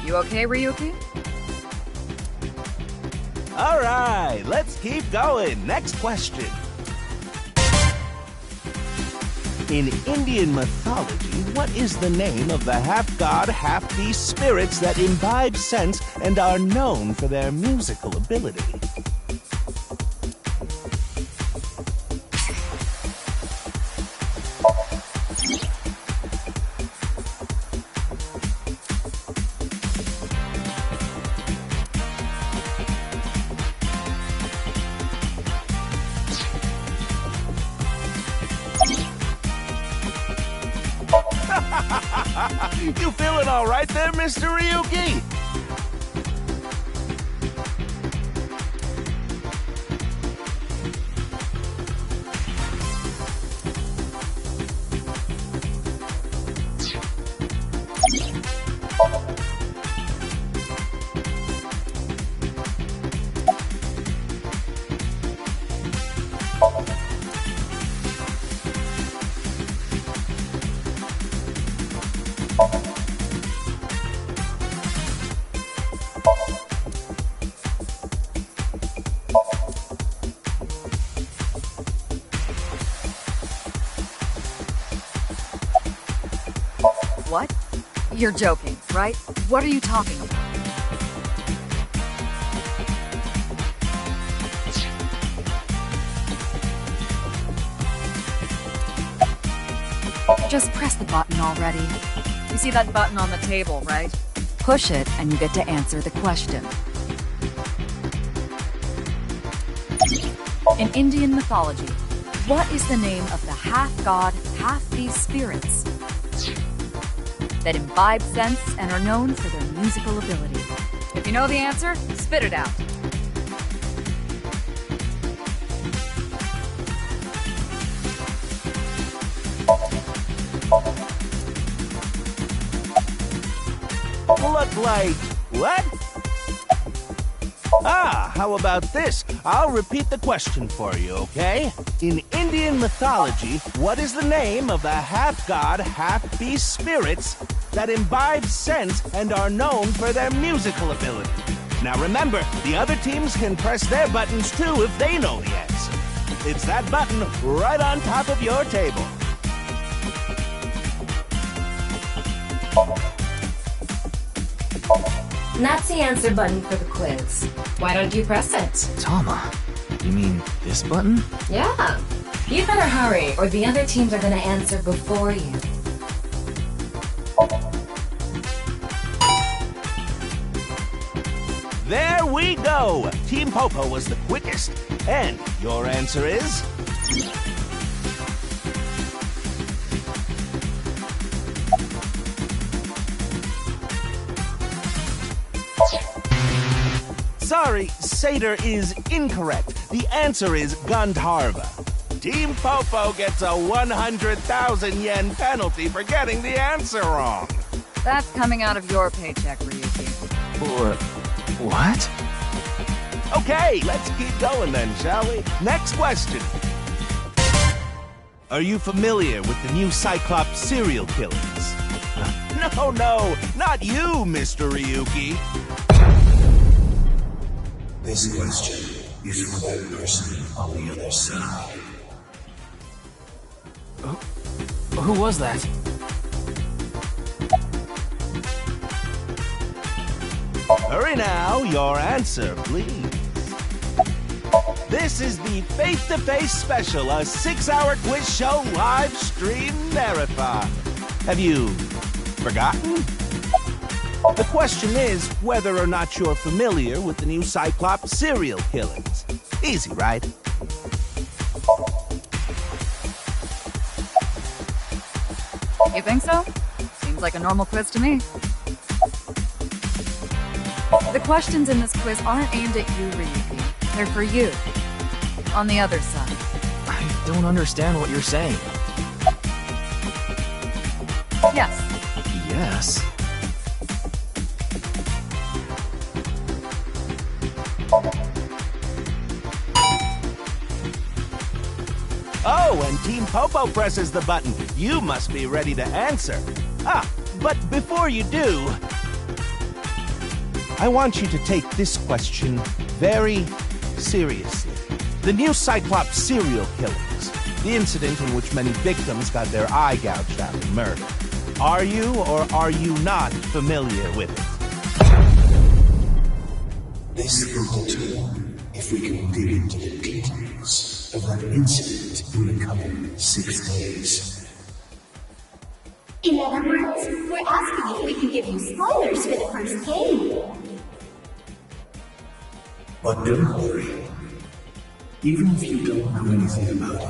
You okay, Ryuki? All right, let's keep going. Next question. In Indian mythology, what is the name of the half-god, half-beast spirits that imbibe sense and are known for their musical ability? You feeling all right there, Mr. Ryuki? What? You're joking, right? What are you talking about? Just press the button already. You see that button on the table, right? Push it and you get to answer the question. In Indian mythology, what is the name of the half-god, half-beast spirits that imbibe sense and are known for their musical ability? If you know the answer, spit it out. Look like... what? Ah, how about this? I'll repeat the question for you, okay? In Indian mythology, what is the name of the half-god, half-beast spirits that imbibe sense and are known for their musical ability? Now remember, the other teams can press their buttons too if they know the answer. It's that button right on top of your table. That's the answer button for the quiz. Why don't you press it? Tama, you mean this button? Yeah. You better hurry, or the other teams are gonna answer before you. There we go! Team Popo was the quickest. And your answer is... sorry, Satyr is incorrect. The answer is Gandharva. Team Popo gets a 100,000 yen penalty for getting the answer wrong. That's coming out of your paycheck, Ryuki. What? Okay, let's keep going then, shall we? Next question. Are you familiar with the new Cyclops serial killings? No, not you, Mr. Ryuki. This question is for that person on the other side. Who was that? Hurry now, your answer, please. This is the Face-to-Face Special, a 6-hour quiz show live stream marathon. Have you forgotten? The question is whether or not you're familiar with the new Cyclops serial killings. Easy, right? You think so? Seems like a normal quiz to me. The questions in this quiz aren't aimed at you, Ryuki. They're for you. On the other side. I don't understand what you're saying. Yes. Yes? Oh, and Team Popo presses the button. You must be ready to answer. Ah, but before you do, I want you to take this question very seriously. The new Cyclops serial killings, the incident in which many victims got their eye gouged out and murdered. Are you or are you not familiar with it? This will determine if we can dig into the details of that incident in the coming 6 days. In other words, we're asking if we can give you spoilers for the first game. But don't worry. Even if you don't know anything about it,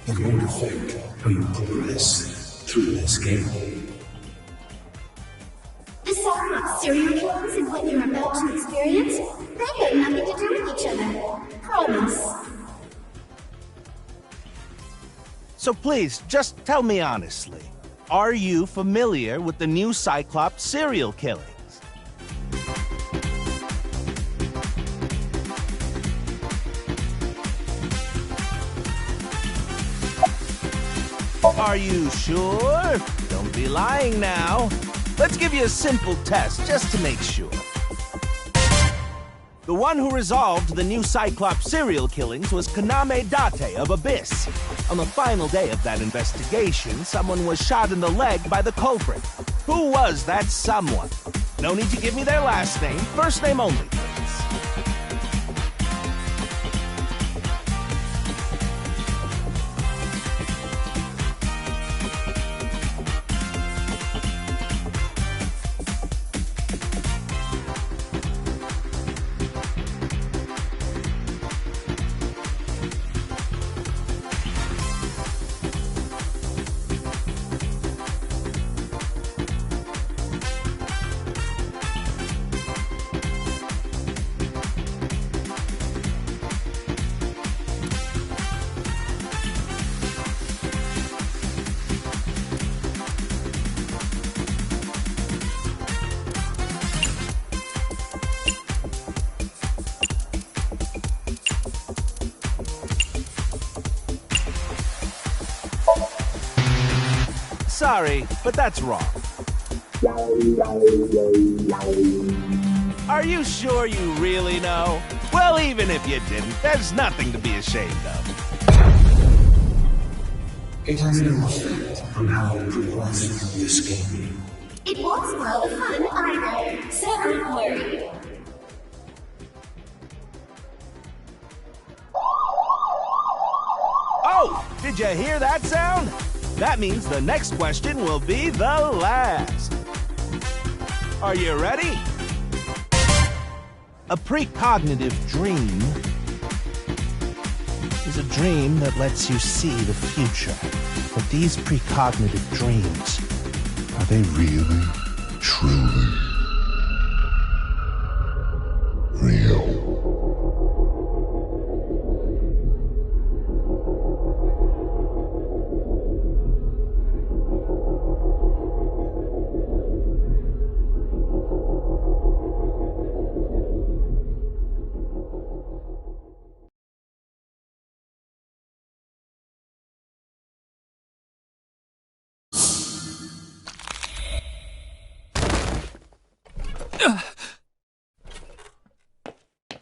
it won't affect how you progress through this game. The Cyclops serial killings and what you're about to experience, they have nothing to do with each other. Promise. So please, just tell me honestly, are you familiar with the new Cyclops serial killings? Are you sure? Don't be lying now. Let's give you a simple test just to make sure. The one who resolved the new Cyclops serial killings was Kaname Date of Abyss. On the final day of that investigation, someone was shot in the leg by the culprit. Who was that someone? No need to give me their last name, first name only, please. Sorry, but that's wrong. Are you sure you really know? Well, even if you didn't, there's nothing to be ashamed of. It has no effect on how you progress through this game. It won't spoil the fun either, so don't worry. Oh, did you hear that sound? That means the next question will be the last. Are you ready? A precognitive dream is a dream that lets you see the future. But these precognitive dreams, Are they really, truly real?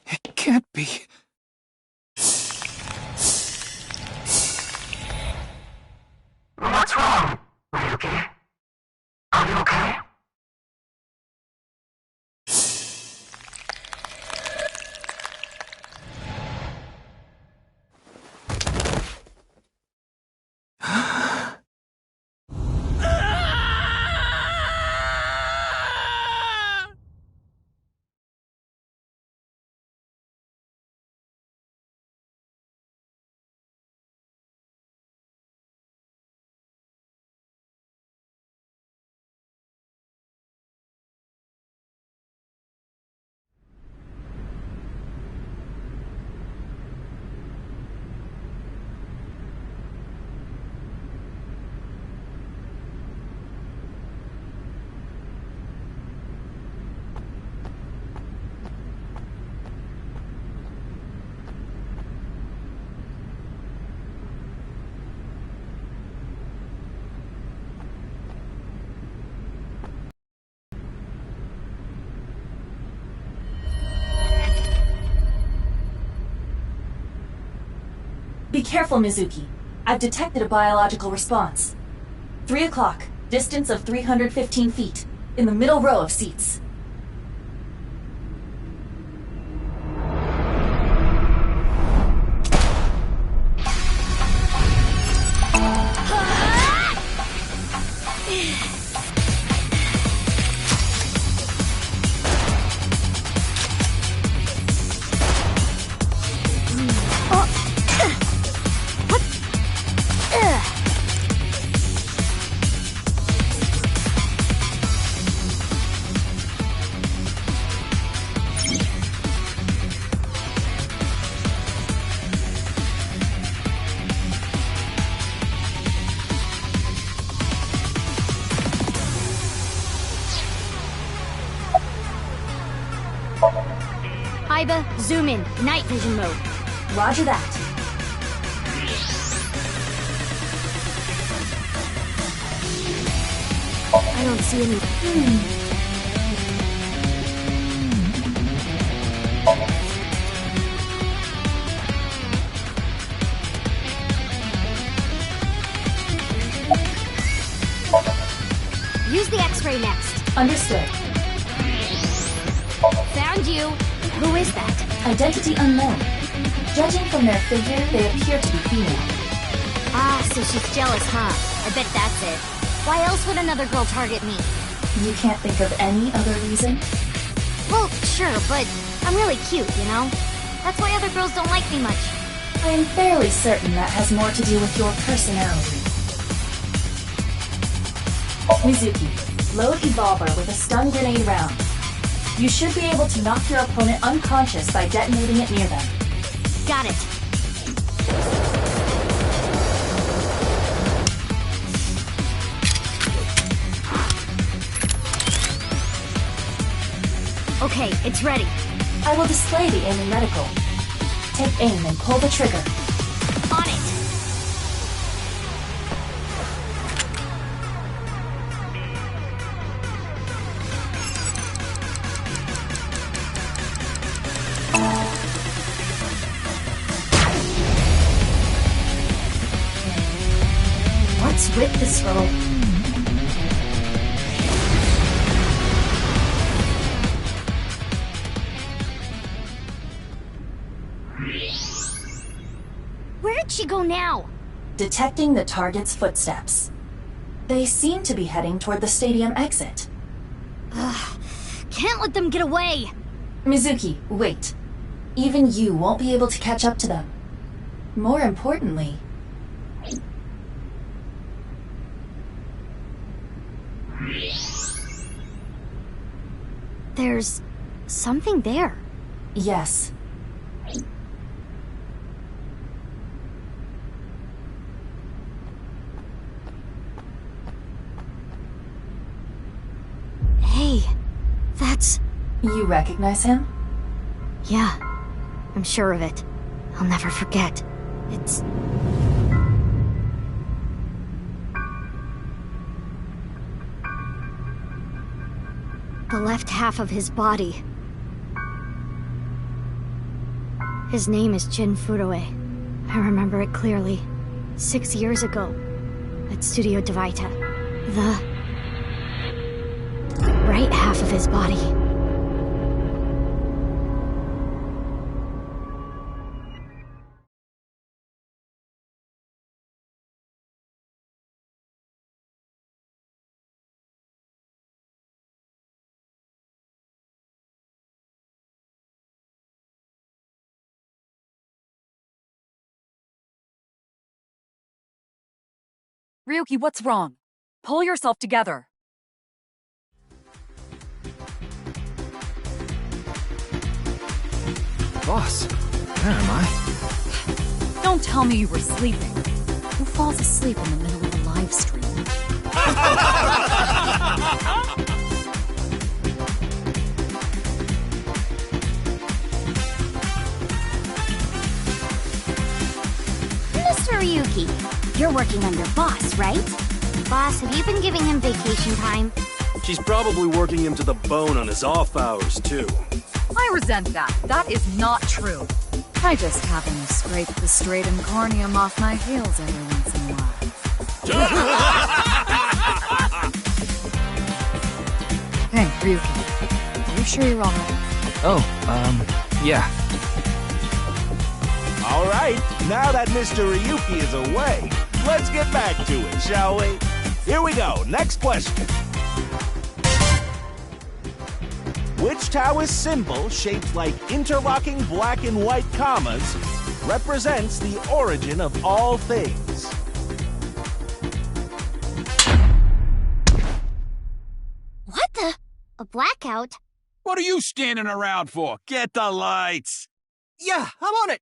It can't be. What's wrong? Are you okay? Are you okay? careful, Mizuki. I've detected a biological response. 3 o'clock, distance of 315 feet, in the middle row of seats. Iba, zoom in. Night vision mode. Roger that. I don't see any... Use the X-ray next. Understood. Found you. Who is that? Identity unknown. Judging from their figure, they appear to be female. Ah, so she's jealous, huh? I bet that's it. Why else would another girl target me? You can't think of any other reason? Well, sure, but I'm really cute, you know? That's why other girls don't like me much. I am fairly certain that has more to do with your personality. Mizuki, load Evolver with a stun grenade round. You should be able to knock your opponent unconscious by detonating it near them. Got it. Okay, it's ready. I will display the aiming medical. Take aim and pull the trigger. On it. What's with this roll? Where did she go now? Detecting the target's footsteps. They seem to be heading toward the stadium exit. Ugh, can't let them get away. Mizuki, wait. Even you won't be able to catch up to them. More importantly... There's something there. Yes. Hey, that's... You recognize him? Yeah, I'm sure of it. I'll never forget. It's... the left half of his body. His name is Jin Furue. I remember it clearly. 6 years ago, at Studio Devaita. The right half of his body. Ryuki, what's wrong? Pull yourself together. Boss, where am I? Don't tell me you were sleeping. Who falls asleep in the middle of a live stream? Mr. Ryuki, you're working under Boss, right? Boss, have you been giving him vacation time? She's probably working him to the bone on his off hours, too. I resent that. That is not true. I just happen to scrape the stratum corneum off my heels every once in a while. Hey, Ryuki. Are you sure you're alright? Oh, yeah. All right, now that Mr. Ryuki is away, let's get back to it, shall we? Here we go, next question. Which Taoist symbol, shaped like interlocking black and white commas, represents the origin of all things? What the? A blackout? What are you standing around for? Get the lights! Yeah, I'm on it.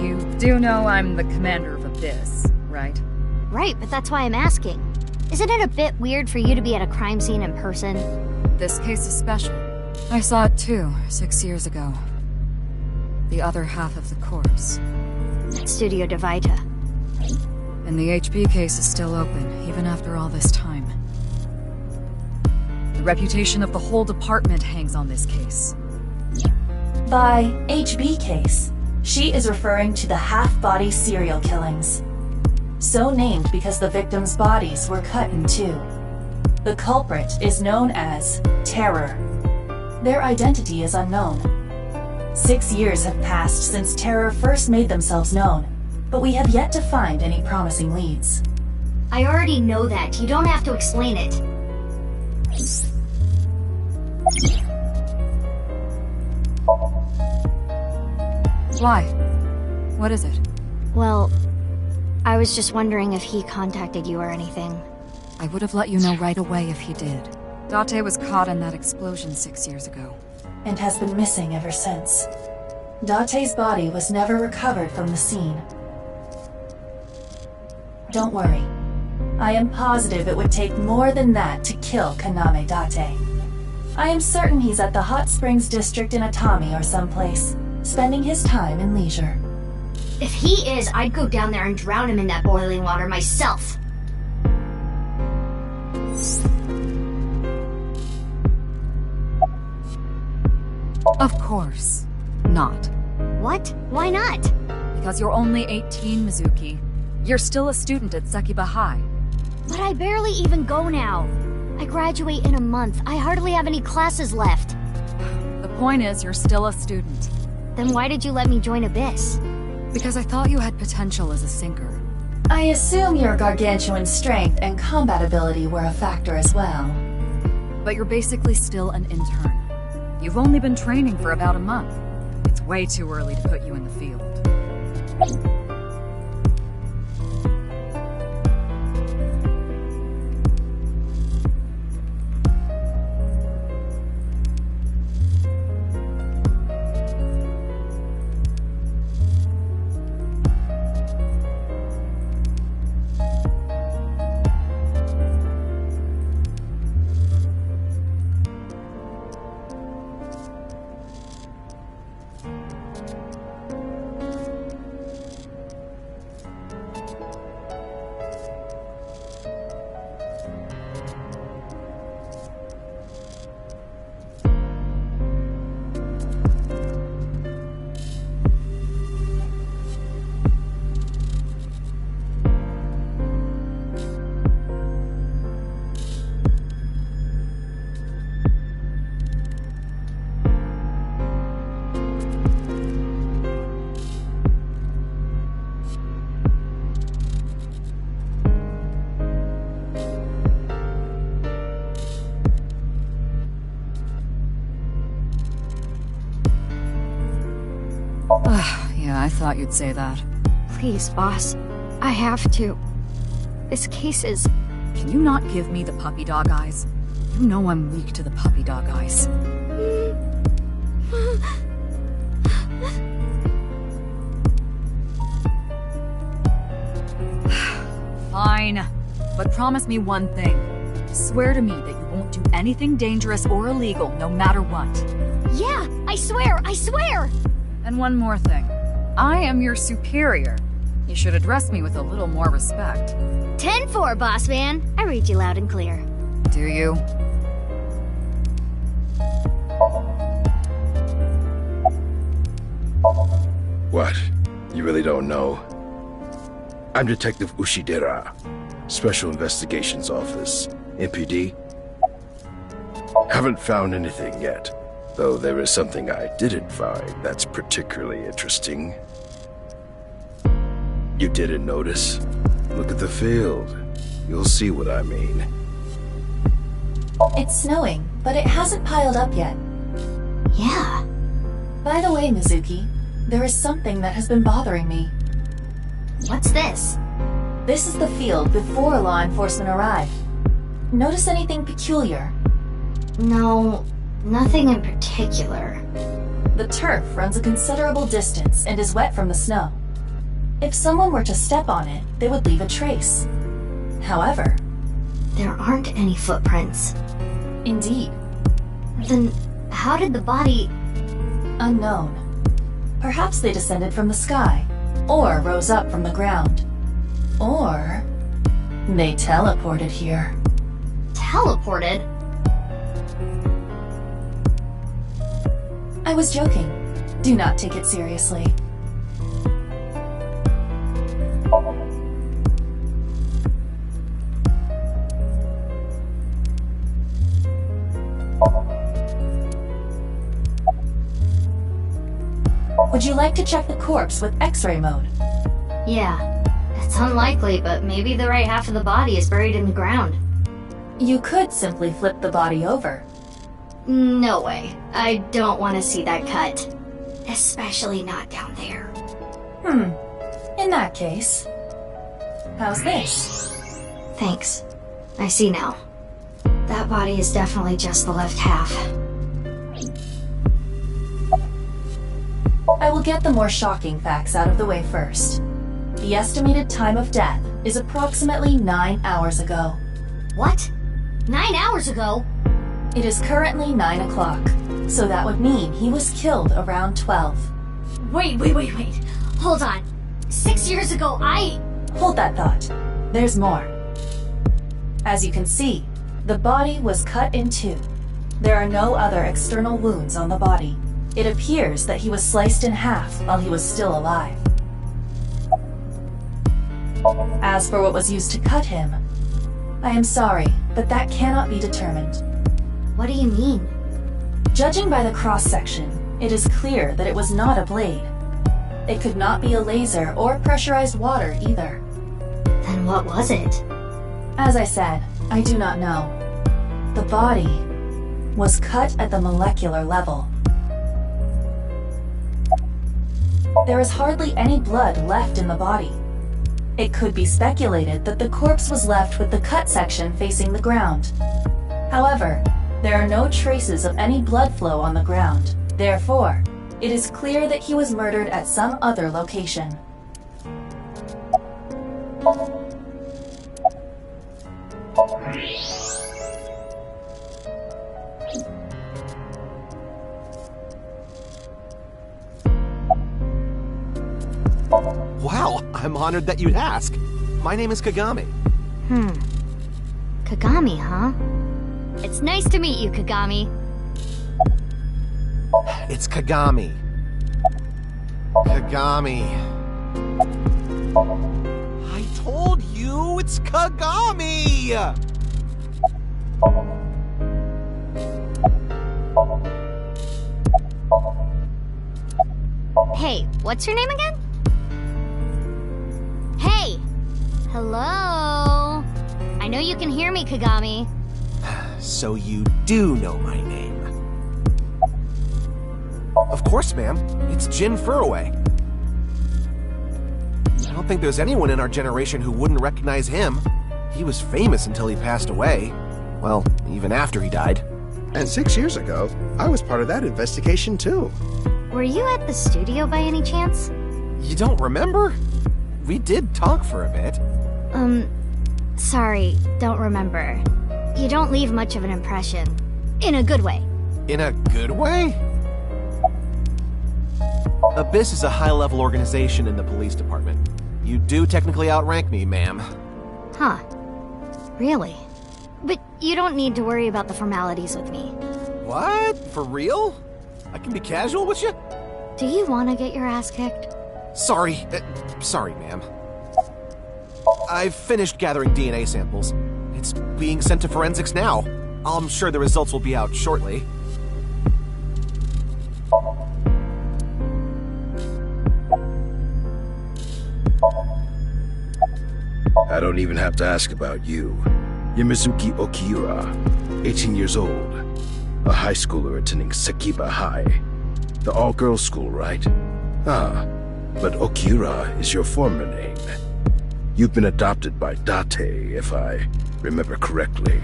You do know I'm the commander of Abyss, right? Right, but that's why I'm asking. Isn't it a bit weird for you to be at a crime scene in person? This case is special. I saw it too, 6 years ago. The other half of the corpse. At Studio Divita. And the HB case is still open, even after all this time. The reputation of the whole department hangs on this case. By HB case, she is referring to the half-body serial killings. So named because the victims' bodies were cut in two. The culprit is known as Terror. Their identity is unknown. 6 years have passed since Terror first made themselves known, but we have yet to find any promising leads. I already know that. You don't have to explain it. Why? What is it? Well, I was just wondering if he contacted you or anything. I would have let you know right away if he did. Date was caught in that explosion 6 years ago. And has been missing ever since. Date's body was never recovered from the scene. Don't worry. I am positive it would take more than that to kill Kaname Date. I am certain he's at the Hot Springs District in Atami or someplace, spending his time in leisure. If he is, I'd go down there and drown him in that boiling water myself. Of course. Not. What? Why not? Because you're only 18, Mizuki. You're still a student at Sekiba High. But I barely even go now. I graduate in a month. I hardly have any classes left. The point is, you're still a student. Then why did you let me join Abyss? Because I thought you had potential as a sinker. I assume your gargantuan strength and combat ability were a factor as well. But you're basically still an intern. You've only been training for about a month. It's way too early to put you in the field. thought you'd say that. Please, boss. I have to. This case is... Can you not give me the puppy dog eyes? You know I'm weak to the puppy dog eyes. Fine. But promise me one thing. Swear to me that you won't do anything dangerous or illegal, no matter what. Yeah, I swear, I swear! And one more thing. I am your superior. You should address me with a little more respect. 10-4, boss man. I read you loud and clear. Do you? What? You really don't know? I'm Detective Ushidera, Special Investigations Office, MPD. Haven't found anything yet, though there is something I didn't find that's particularly interesting. You didn't notice? Look at the field. You'll see what I mean. It's snowing, but it hasn't piled up yet. Yeah. By the way, Mizuki, there is something that has been bothering me. What's this? This is the field before law enforcement arrived. Notice anything peculiar? No, nothing in particular. The turf runs a considerable distance and is wet from the snow. If someone were to step on it, they would leave a trace. However, there aren't any footprints. Indeed. Then how did the body... Unknown. Perhaps they descended from the sky, or rose up from the ground. Or they teleported here. Teleported? I was joking. Do not take it seriously. Would you like to check the corpse with X-ray mode? Yeah. It's unlikely, but maybe the right half of the body is buried in the ground. You could simply flip the body over. No way. I don't want to see that cut. Especially not down there. In that case, how's this? Thanks. I see now. That body is definitely just the left half. I will get the more shocking facts out of the way first. The estimated time of death is approximately 9 hours ago. What? 9 hours ago? It is currently 9 o'clock, so that would mean he was killed around 12. Wait. Hold on. 6 years ago, Hold that thought. There's more. As you can see, the body was cut in two. There are no other external wounds on the body. It appears that he was sliced in half while he was still alive. As for what was used to cut him, I am sorry, but that cannot be determined. What do you mean? Judging by the cross-section, it is clear that it was not a blade. It could not be a laser or pressurized water either. Then what was it? As I said, I do not know. The body was cut at the molecular level. There is hardly any blood left in the body. It could be speculated that the corpse was left with the cut section facing the ground. However, there are no traces of any blood flow on the ground. Therefore, it is clear that he was murdered at some other location. Wow, I'm honored that you'd ask. My name is Kagami. Kagami, huh? It's nice to meet you, Kagami. It's Kagami. Kagami. I told you it's Kagami! Hey, what's your name again? Hey! Hello? I know you can hear me, Kagami. So you do know my name. Of course, ma'am. It's Jin Furroway. I don't think there's anyone in our generation who wouldn't recognize him. He was famous until he passed away. Well, even after he died. And 6 years ago, I was part of that investigation too. Were you at the studio by any chance? You don't remember? We did talk for a bit. Sorry, don't remember. You don't leave much of an impression. In a good way. In a good way? Abyss is a high-level organization in the police department. You do technically outrank me, ma'am. Huh. Really? But you don't need to worry about the formalities with me. What? For real? I can be casual with you? Do you want to get your ass kicked? Sorry. Sorry, ma'am. I've finished gathering DNA samples. It's being sent to forensics now. I'm sure the results will be out shortly. I don't even have to ask about you. You're Mizuki Okira, 18 years old. A high schooler attending Sekiba High. The all-girls school, right? Ah, but Okira is your former name. You've been adopted by Date, if I remember correctly.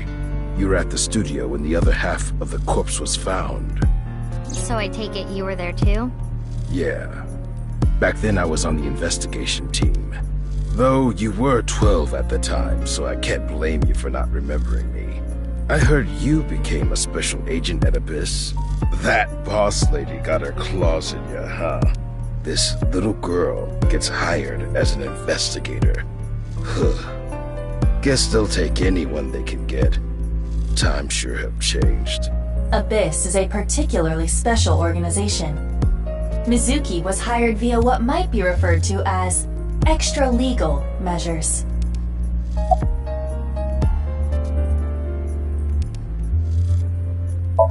You were at the studio when the other half of the corpse was found. So I take it you were there too? Yeah. Back then I was on the investigation team. Though you were 12 at the time, so I can't blame you for not remembering me. I heard you became a special agent at Abyss. That boss lady got her claws in you, huh? This little girl gets hired as an investigator. Guess they'll take anyone they can get. Times sure have changed. Abyss is a particularly special organization. Mizuki was hired via what might be referred to as extra-legal measures.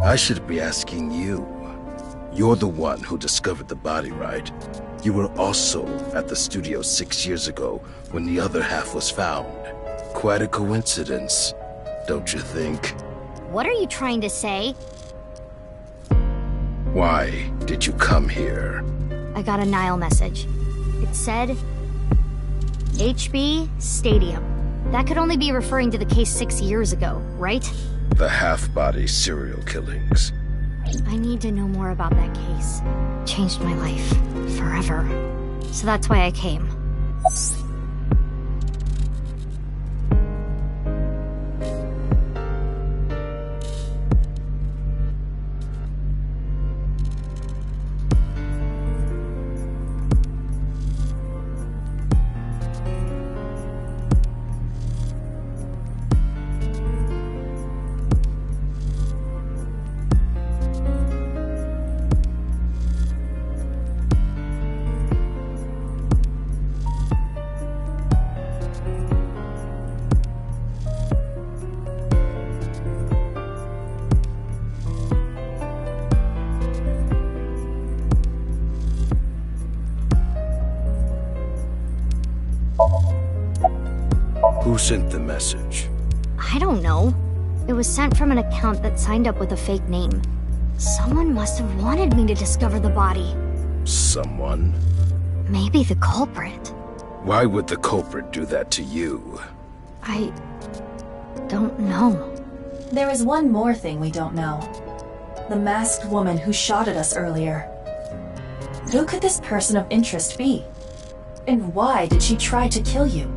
I should be asking you. You're the one who discovered the body, right? You were also at the studio 6 years ago when the other half was found. Quite a coincidence, don't you think? What are you trying to say? Why did you come here? I got a Nile message. It said, HB Stadium. That could only be referring to the case 6 years ago, right? The half-body serial killings. I need to know more about that case. Changed my life. Forever. So that's why I came. Who sent the message? I don't know. It was sent from an account that signed up with a fake name. Someone must have wanted me to discover the body. Someone? Maybe the culprit. Why would the culprit do that to you? I don't know. There is one more thing we don't know. The masked woman who shot at us earlier. Who could this person of interest be? And why did she try to kill you?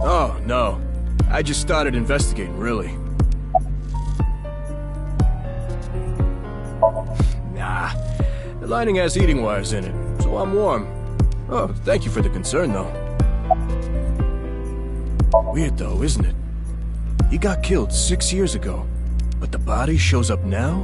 Oh, no. I just started investigating, really. Nah. The lining has heating wires in it, so I'm warm. Oh, thank you for the concern, though. Weird though, isn't it? He got killed 6 years ago, but the body shows up now?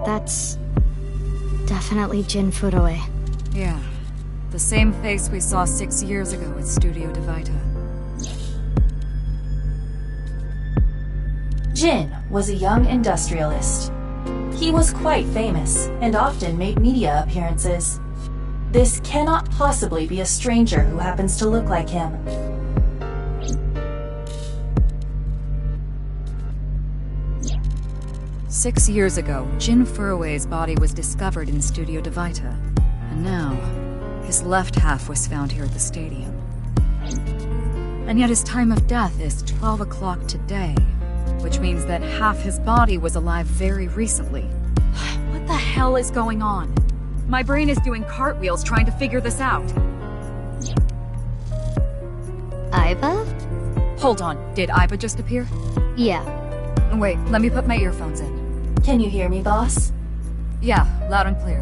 That's definitely Jin Furue. Yeah, the same face we saw 6 years ago at Studio DeVita. Jin was a young industrialist. He was quite famous and often made media appearances. This cannot possibly be a stranger who happens to look like him. "6 years ago, Jin Furue's body was discovered in Studio DeVita. And now, his left half was found here at the stadium. And yet his time of death is 12 o'clock today, which means that half his body was alive very recently. What the hell is going on? My brain is doing cartwheels trying to figure this out. Aiba? Hold on, did Aiba just appear? Yeah. Wait, let me put my earphones in. Can you hear me, boss? Yeah, loud and clear.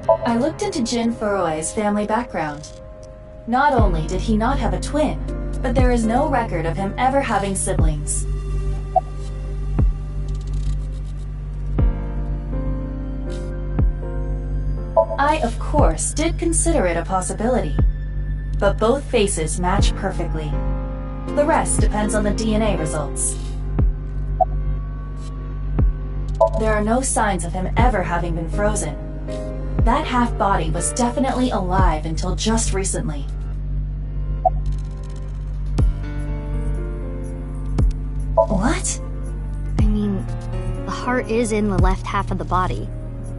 I looked into Jin Furue's family background. Not only did he not have a twin, but there is no record of him ever having siblings. I, of course, did consider it a possibility, but both faces match perfectly. The rest depends on the DNA results. There are no signs of him ever having been frozen. That half-body was definitely alive until just recently. What? I mean, the heart is in the left half of the body.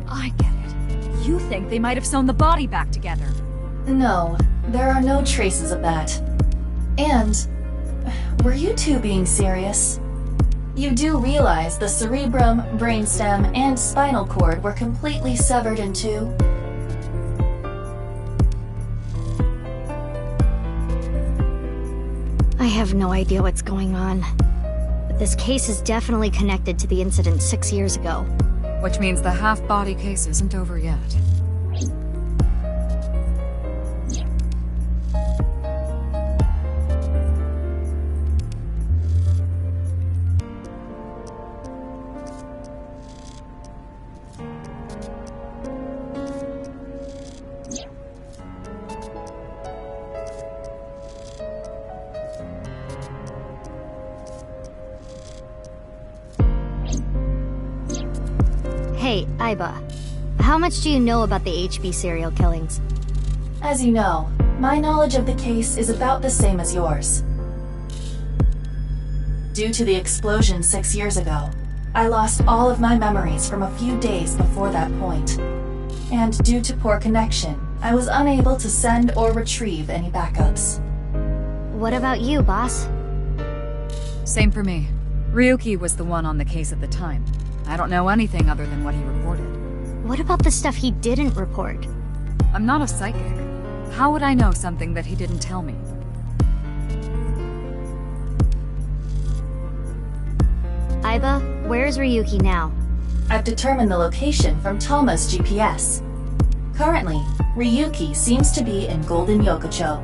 I get it. You think they might have sewn the body back together. No, there are no traces of that. And, were you two being serious? You do realize the cerebrum, brainstem, and spinal cord were completely severed in two? I have no idea what's going on. But this case is definitely connected to the incident 6 years ago. Which means the half-body case isn't over yet. Hey, Aiba. How much do you know about the HB serial killings? As you know, my knowledge of the case is about the same as yours. Due to the explosion 6 years ago, I lost all of my memories from a few days before that point. And due to poor connection, I was unable to send or retrieve any backups. What about you, boss? Same for me. Ryuki was the one on the case at the time. I don't know anything other than what he reported. What about the stuff he didn't report? I'm not a psychic. How would I know something that he didn't tell me? Aiba, where's Ryuki now? I've determined the location from Toma's GPS. Currently, Ryuki seems to be in Golden Yokocho.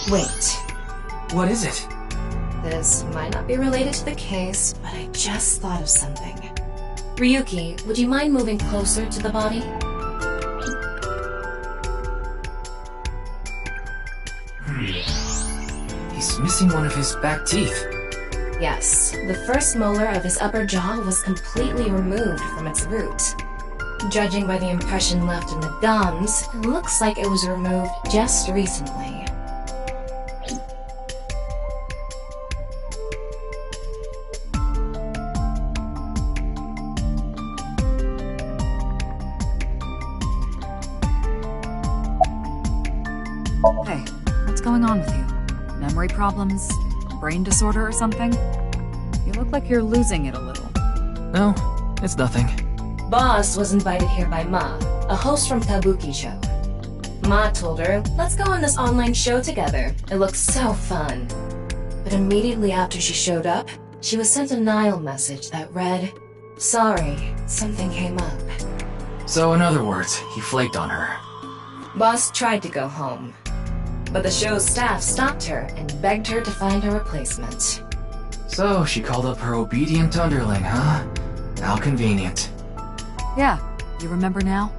Wait. What is it? This might not be related to the case, but I just thought of something. Ryuki, would you mind moving closer to the body? He's missing one of his back teeth. Yes, the first molar of his upper jaw was completely removed from its root. Judging by the impression left in the gums, it looks like it was removed just recently. Hey, what's going on with you? Memory problems? Brain disorder or something? You look like you're losing it a little. No, it's nothing. Boss was invited here by Ma, a host from Kabuki show. Ma told her, let's go on this online show together. It looks so fun. But immediately after she showed up, she was sent a Nile message that read, sorry, something came up. So in other words, he flaked on her. Boss tried to go home. but the show's staff stopped her and begged her to find a replacement. So, she called up her obedient underling, huh? How convenient. Yeah, you remember now?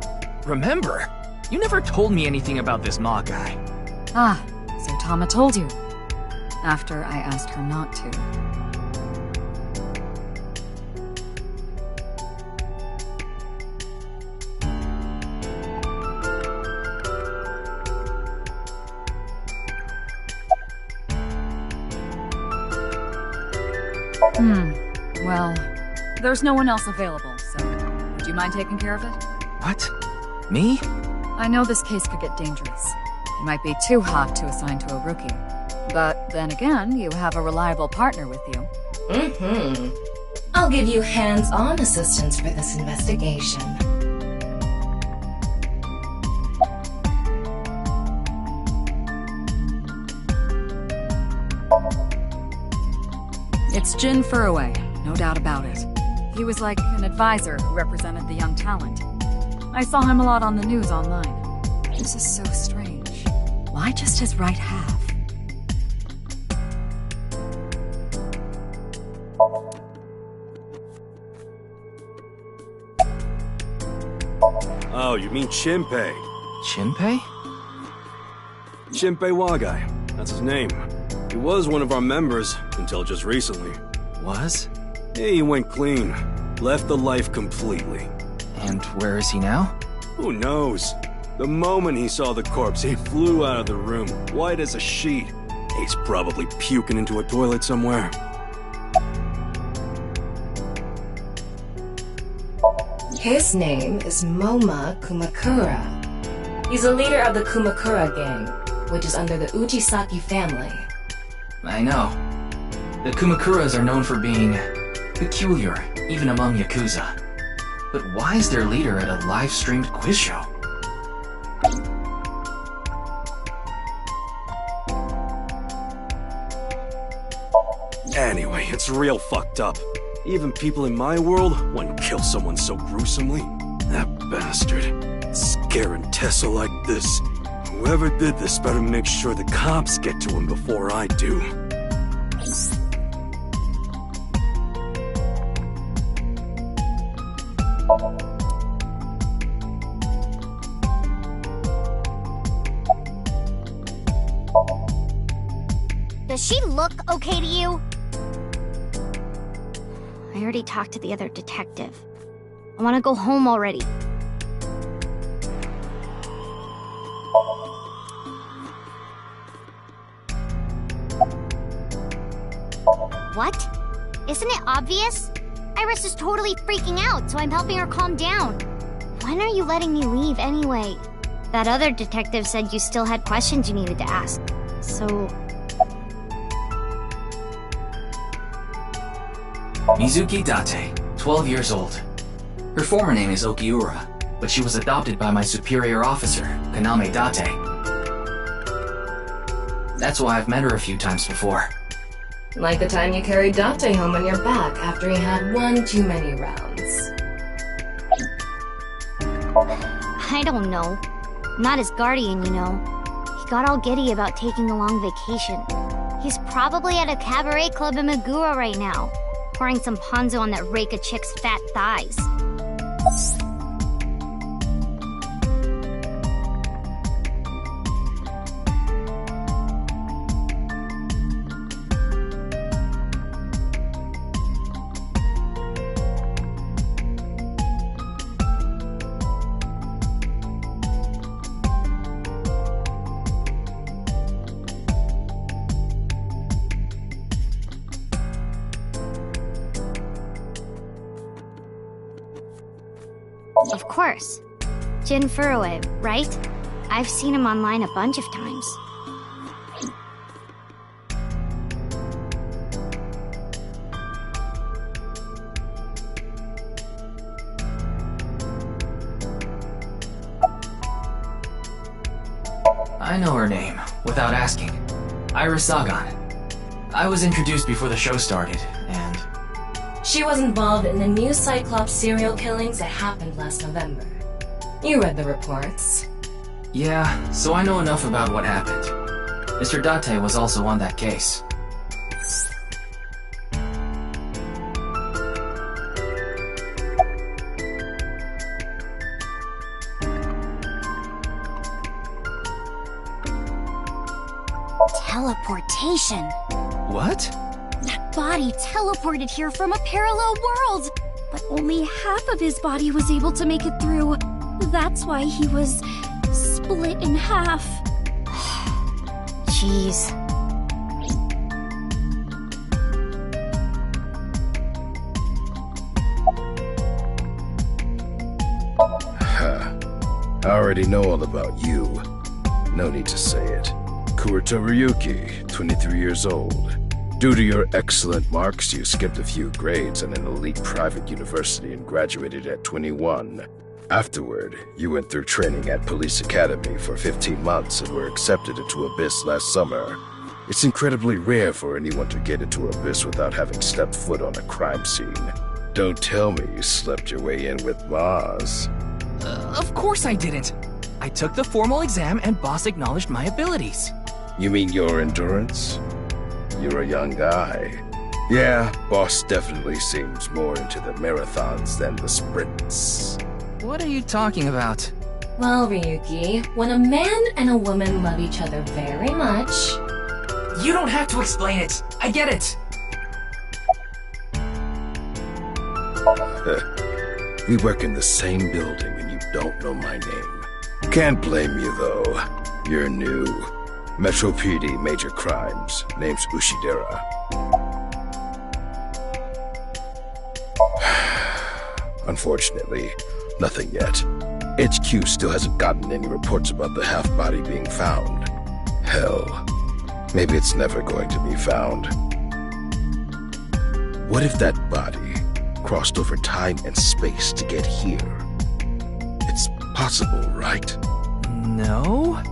Remember? You never told me anything about this Ma guy. Ah, so Tama told you. After I asked her not to. Well, there's no one else available, so would you mind taking care of it? What? Me? I know this case could get dangerous. It might be too hot to assign to a rookie. But then again, you have a reliable partner with you. I'll give you hands-on assistance for this investigation. It's Jin Furue, no doubt about it. He was like an advisor who represented the young talent. I saw him a lot on the news online. This is so strange. Why just his right half? Oh, you mean Shinpei. Shinpei? Shinpei Wagai. That's his name. He was one of our members until just recently. Was? He went clean. Left the life completely. And where is he now? Who knows? The moment he saw the corpse, he flew out of the room, white as a sheet. He's probably puking into a toilet somewhere. His name is Moma Kumakura. He's a leader of the Kumakura gang, which is under the Ujisaki family. I know. The Kumakuras are known for being peculiar, even among Yakuza. But why is their leader at a live-streamed quiz show? Anyway, it's real fucked up. Even people in my world wouldn't kill someone so gruesomely. That bastard. Scaring Tessa like this. Whoever did this better make sure the cops get to him before I do. Does she look okay to you? I already talked to the other detective. I want to go home already. What? Isn't it obvious? Iris is totally freaking out, so I'm helping her calm down. When are you letting me leave anyway? That other detective said you still had questions you needed to ask. So... Mizuki Date, 12 years old. Her former name is Okiura, but she was adopted by my superior officer, Kaname Date. That's why I've met her a few times before. Like the time you carried Date home on your back after he had one too many rounds. I don't know. Not his guardian, you know. He got all giddy about taking a long vacation. He's probably at a cabaret club in Meguro right now, pouring some ponzu on that rake of chick's fat thighs. Of course. Jin Furue, right? I've seen him online a bunch of times. I know her name, without asking. Iris Sagan. I was introduced before the show started, and... She was involved in the new Cyclops serial killings that happened last November. You read the reports. Yeah, so I know enough about what happened. Mr. Date was also on that case. Teleportation. What? That body teleported here from a parallel world, but only half of his body was able to make it through. That's why he was split in half. Jeez. I already know all about you. No need to say it. Kurita Ryuki, 23 years old. Due to your excellent marks, you skipped a few grades at an elite private university and graduated at 21. Afterward, you went through training at Police Academy for 15 months and were accepted into Abyss last summer. It's incredibly rare for anyone to get into Abyss without having stepped foot on a crime scene. Don't tell me you slept your way in with Maz. Of course I didn't. I took the formal exam and boss acknowledged my abilities. You mean your endurance? You're a young guy. Yeah, boss definitely seems more into the marathons than the sprints. What are you talking about? Well, Ryuki, when a man and a woman love each other very much... You don't have to explain it. I get it. We work in the same building and you don't know my name. Can't blame you though. You're new. Metro PD Major Crimes. Name's Ushidera. Unfortunately, nothing yet. HQ still hasn't gotten any reports about the half-body being found. Hell, maybe it's never going to be found. What if that body crossed over time and space to get here? It's possible, right? No?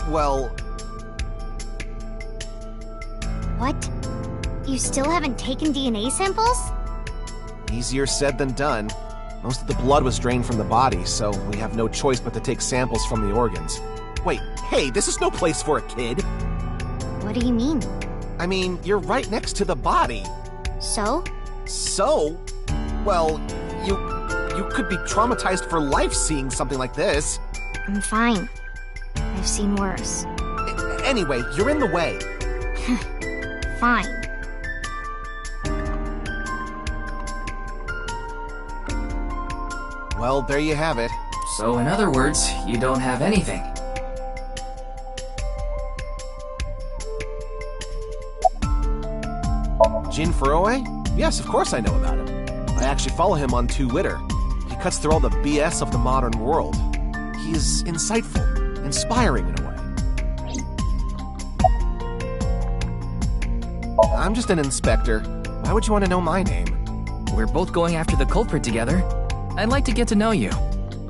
Well... What? You still haven't taken DNA samples? Easier said than done. Most of the blood was drained from the body, so we have no choice but to take samples from the organs. Wait, hey, this is no place for a kid! What do you mean? I mean, you're right next to the body. So? So? Well, you could be traumatized for life seeing something like this. I'm fine. I've seen worse. Anyway, you're in the way. Fine. Well, there you have it. So in other words, you don't have anything. Jin Furue? Yes, of course I know about him. I actually follow him on Twitter. He cuts through all the BS of the modern world. He is insightful, inspiring in a way. I'm just an inspector. Why would you want to know my name? We're both going after the culprit together. I'd like to get to know you.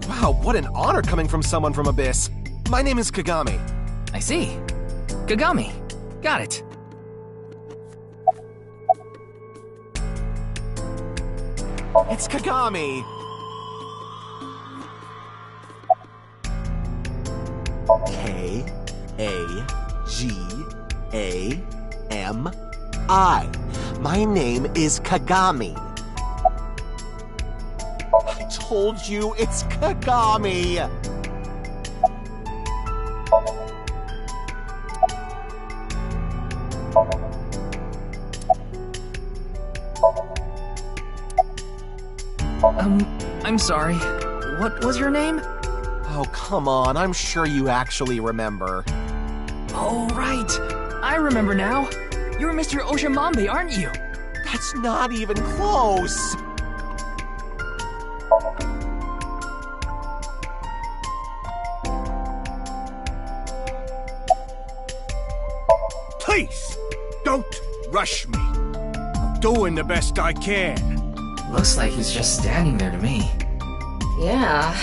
Wow, what an honor coming from someone from Abyss. My name is Kagami. I see. Kagami. Got it. It's Kagami! K-A-G-A-M-I. My name is Kagami. I told you, it's Kagami! I'm sorry. What was your name? Oh, come on. I'm sure you actually remember. Oh, right. I remember now. You're Mr. Oshamambe, aren't you? That's not even close. Please, don't rush me. I'm doing the best I can. Looks like he's just standing there to me. Yeah.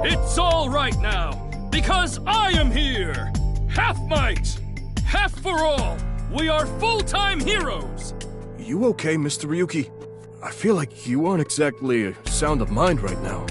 It's all right now, because I am here! Half might! Half for all! We are full-time heroes! You okay, Mr. Ryuki? I feel like you aren't exactly sound of mind right now.